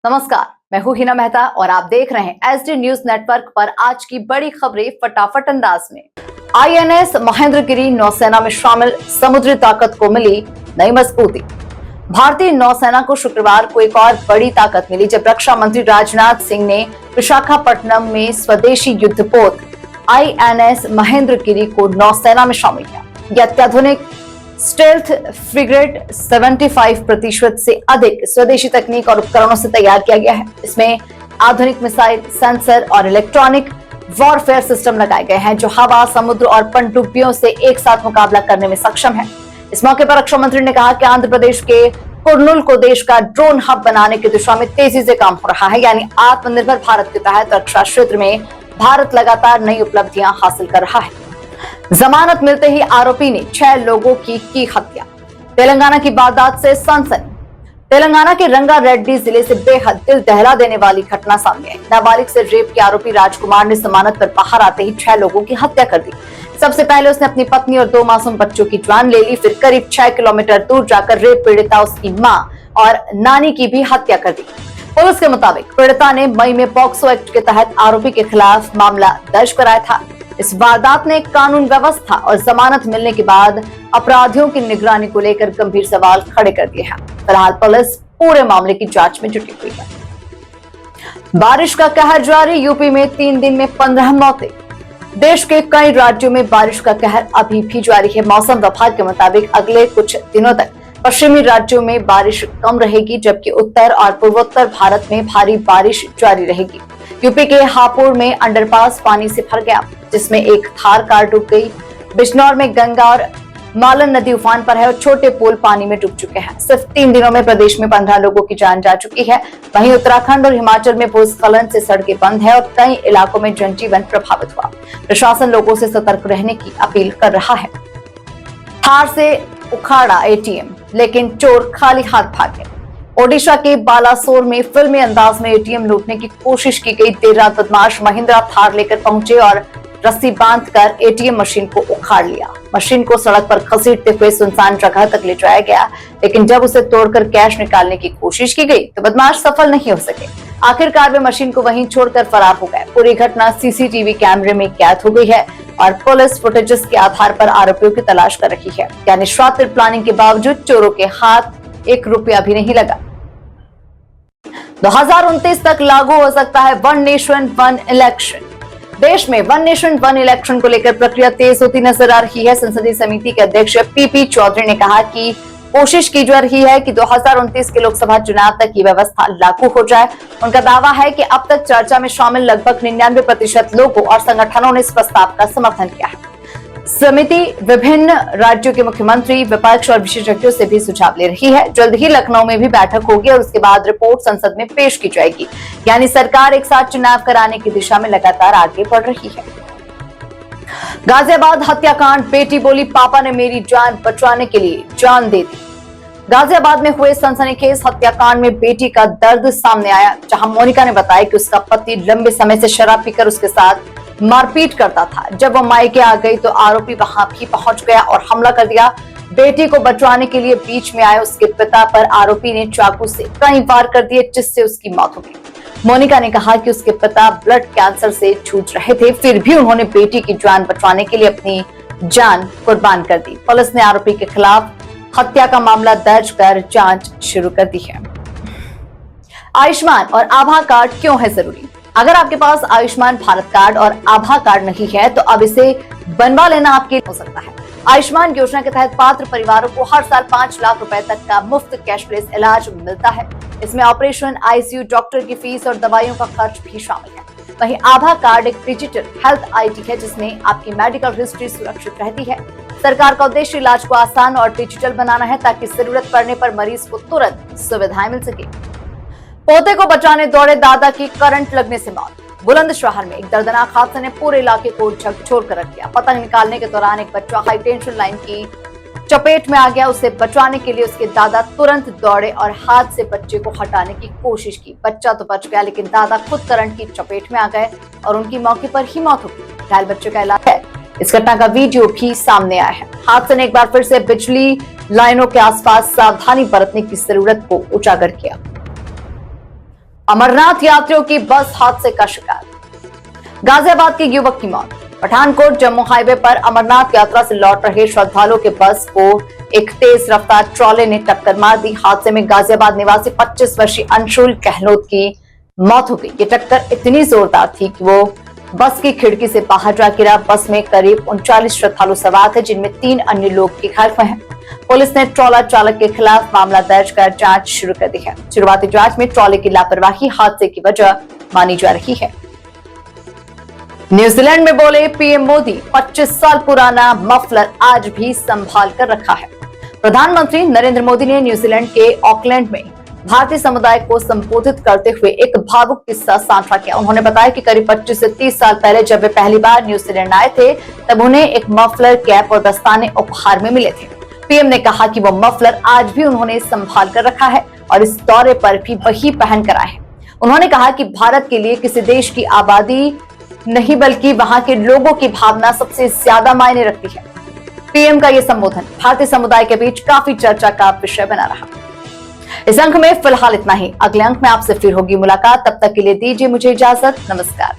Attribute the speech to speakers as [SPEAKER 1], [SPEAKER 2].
[SPEAKER 1] नमस्कार, मैं हूं हिना मेहता और आप देख रहे हैं एसडी न्यूज नेटवर्क पर आज की बड़ी खबरें फटाफट अंदाज में। आईएनएस महेंद्रगिरी नौसेना में शामिल समुद्री ताकत को मिली नई मजबूती। भारतीय नौसेना को शुक्रवार को एक और बड़ी ताकत मिली जब रक्षा मंत्री राजनाथ सिंह ने विशाखापट्टनम में स्वदेशी युद्धपोत आईएनएस महेंद्रगिरी को नौसेना में शामिल किया। यह अत्याधुनिक स्टेल्थ फ्रिगेट 75% से अधिक स्वदेशी तकनीक और उपकरणों से तैयार किया गया है। इसमें आधुनिक मिसाइल, सेंसर और इलेक्ट्रॉनिक वॉरफेयर सिस्टम लगाए गए हैं जो हवा, समुद्र और पनडुब्बियों से एक साथ मुकाबला करने में सक्षम है। इस मौके पर रक्षा मंत्री ने कहा कि आंध्र प्रदेश के कुर्नूल को देश का ड्रोन हब बनाने की दिशा में तेजी से काम हो रहा है। यानी आत्मनिर्भर भारत के तहत रक्षा क्षेत्र में भारत लगातार नई उपलब्धियां हासिल कर रहा है। जमानत मिलते ही आरोपी ने 6 लोगों की हत्या। तेलंगाना की वारदात से सनसनी। तेलंगाना के रंगा रेड्डी जिले से बेहद दिल दहला देने वाली घटना सामने आई। नाबालिग से रेप के आरोपी राजकुमार ने जमानत पर बाहर आते ही 6 लोगों की हत्या कर दी। सबसे पहले उसने अपनी पत्नी और 2 मासूम बच्चों की जान ले ली, फिर करीब 6 किलोमीटर दूर जाकर रेप पीड़िता, उसकी मां और नानी की भी हत्या कर दी। पुलिस के मुताबिक पीड़िता ने मई में पॉक्सो एक्ट के तहत आरोपी के खिलाफ मामला दर्ज कराया था। इस वारदात ने कानून व्यवस्था और जमानत मिलने के बाद अपराधियों की निगरानी को लेकर गंभीर सवाल खड़े कर दिए हैं। फिलहाल पुलिस पूरे मामले की जांच में जुटी हुई है। बारिश का कहर जारी। यूपी में 3 दिन में 15 मौतें। देश के कई राज्यों में बारिश का कहर अभी भी जारी है। मौसम विभाग के मुताबिक अगले कुछ दिनों तक पश्चिमी राज्यों में बारिश कम रहेगी, जबकि उत्तर और पूर्वोत्तर भारत में भारी बारिश जारी रहेगी। यूपी के हापुड़ में अंडरपास पानी से भर गया, जिसमें एक थार कार डूब गई। बिजनौर में गंगा और मालन नदी उफान पर है और छोटे पुल पानी में डूब चुके हैं। सिर्फ 3 दिनों में प्रदेश में 15 लोगों की जान जा चुकी है। वहीं उत्तराखंड और हिमाचल में भूस्खलन से सड़कें बंद है और कई इलाकों में जनजीवन प्रभावित हुआ। प्रशासन लोगों से सतर्क रहने की अपील कर रहा है। थार से उखाड़ा एटीएम, लेकिन चोर खाली हाथ भागे। ओडिशा के बालासोर में फिल्मी अंदाज में एटीएम लूटने की कोशिश की गई। देर रात बदमाश महिंद्रा थार लेकर पहुंचे और रस्सी बांधकर एटीएम मशीन को उखाड़ लिया। मशीन को सड़क पर घसीटते हुए सुनसान जगह तक ले जाया गया, लेकिन जब उसे तोड़कर कैश निकालने की कोशिश की गई तो बदमाश सफल नहीं हो सके। आखिरकार वे मशीन को वहीं छोड़कर फरार हो गए। पूरी घटना सीसीटीवी कैमरे में कैद हो गई है और पुलिस फुटेजेस के आधार पर आरोपियों की तलाश कर रही है। यानी शातिर प्लानिंग के बावजूद चोरों के हाथ 1 रुपया भी नहीं लगा। 2029 तक लागू हो सकता है वन नेशन वन इलेक्शन। देश में वन नेशन वन इलेक्शन को लेकर प्रक्रिया तेज होती नजर आ रही है। संसदीय समिति के अध्यक्ष पीपी चौधरी ने कहा कि कोशिश की जा रही है कि 2029 के लोकसभा चुनाव तक ये व्यवस्था लागू हो जाए। उनका दावा है कि अब तक चर्चा में शामिल लगभग 99% लोगों और संगठनों ने इस प्रस्ताव का समर्थन किया है। समिति विभिन्न राज्यों के मुख्यमंत्री, विपक्ष और विशेषज्ञों से भी सुझाव ले रही है। जल्द ही लखनऊ में भी बैठक होगी और उसके बाद रिपोर्ट संसद में पेश की जाएगी। यानी सरकार एक साथ चुनाव कराने की दिशा में लगातार आगे बढ़ रही है। गाजियाबाद हत्याकांड। बेटी बोली, पापा ने मेरी जान बचाने के लिए जान दे दी। गाजियाबाद में हुए सनसनीखेज हत्याकांड में बेटी का दर्द सामने आया, जहां मोनिका ने बताया कि उसका पति लंबे समय से शराब पीकर उसके साथ मारपीट करता था। जब वो मायके आ गई तो आरोपी वहां भी पहुंच गया और हमला कर दिया। बेटी को बचाने के लिए बीच में आए उसके पिता पर आरोपी ने चाकू से कई वार कर दिए, जिससे उसकी मौत हो गई। मोनिका ने कहा कि उसके पिता ब्लड कैंसर से जूझ रहे थे, फिर भी उन्होंने बेटी की जान बचाने के लिए अपनी जान कुर्बान कर दी। पुलिस ने आरोपी के खिलाफ हत्या का मामला दर्ज कर जांच शुरू कर दी है। आयुष्मान और आभा कार्ड क्यों है जरूरी? अगर आपके पास आयुष्मान भारत कार्ड और आभा कार्ड नहीं है तो अब इसे बनवा लेना आपके लिए हो सकता है। आयुष्मान योजना के तहत पात्र परिवारों को हर साल 5 लाख रुपए तक का मुफ्त कैशलेस इलाज मिलता है। इसमें ऑपरेशन, आईसीयू, डॉक्टर की फीस और दवाइयों का खर्च भी शामिल है। वहीं आभा कार्ड एक डिजिटल हेल्थ आईडी है, जिसमें आपकी मेडिकल हिस्ट्री सुरक्षित रहती है। सरकार का उद्देश्य इलाज को आसान और डिजिटल बनाना है, ताकि जरूरत पड़ने पर मरीज को तुरंत सुविधाएं मिल सके। पोते को बचाने दौड़े दादा की करंट लगने से मौत। बुलंदशहर में एक दर्दनाक हादसे ने पूरे इलाके को झकझोर कर रख दिया। पतंग निकालने के दौरान एक बच्चा हाई टेंशन लाइन की चपेट में आ गया। उसे बचाने के लिए उसके दादा तुरंत दौड़े और हाथ से बच्चे को हटाने की कोशिश की। बच्चा तो बच गया, लेकिन दादा खुद करंट की चपेट में आ गए और उनकी मौके पर ही मौत हो गई। घायल बच्चे का इलाज है। इस घटना का वीडियो भी सामने आया है। हादसे ने एक बार फिर से बिजली लाइनों के आसपास सावधानी बरतने की जरूरत को उजागर किया। अमरनाथ यात्रियों की बस हादसे का शिकार। गाजियाबाद के युवक की मौत। पठानकोट जम्मू हाईवे पर अमरनाथ यात्रा से लौट रहे श्रद्धालुओं के बस को एक तेज रफ्तार ट्रॉले ने टक्कर मार दी। हादसे में गाजियाबाद निवासी 25 वर्षीय अंशुल गहलोत की मौत हो गई। ये टक्कर इतनी जोरदार थी कि वो बस की खिड़की से बाहर जा गिरा। बस में करीब 39 श्रद्धालु सवार थे, जिनमें 3 अन्य लोग भी घायल हुए हैं। पुलिस ने ट्रॉला चालक के खिलाफ मामला दर्ज कर जांच शुरू कर दी है। शुरुआती जांच में ट्रॉले की लापरवाही हादसे की वजह मानी जा रही है। न्यूजीलैंड में बोले पीएम मोदी, 25 साल पुराना मफलर आज भी संभाल कर रखा है। प्रधानमंत्री नरेंद्र मोदी ने न्यूजीलैंड के ऑकलैंड में भारतीय समुदाय को संबोधित करते हुए एक भावुक किस्सा साझा किया। उन्होंने बताया कि करीब 25 से 30 साल पहले जब वे पहली बार न्यूजीलैंड आए थे, तब उन्हें एक मफलर, कैप और दस्ताने उपहार में मिले थे। पीएम ने कहा कि वो मफलर आज भी उन्होंने संभाल कर रखा है और इस दौरे पर भी वही पहन कर आए हैं। उन्होंने कहा कि भारत के लिए किसी देश की आबादी नहीं बल्कि वहां के लोगों की भावना सबसे ज्यादा मायने रखती है। पीएम का यह संबोधन भारतीय समुदाय के बीच काफी चर्चा का विषय बना रहा। इस अंक में फिलहाल इतना ही। अगले अंक में आपसे फिर होगी मुलाकात। तब तक के लिए दीजिए मुझे इजाजत। नमस्कार।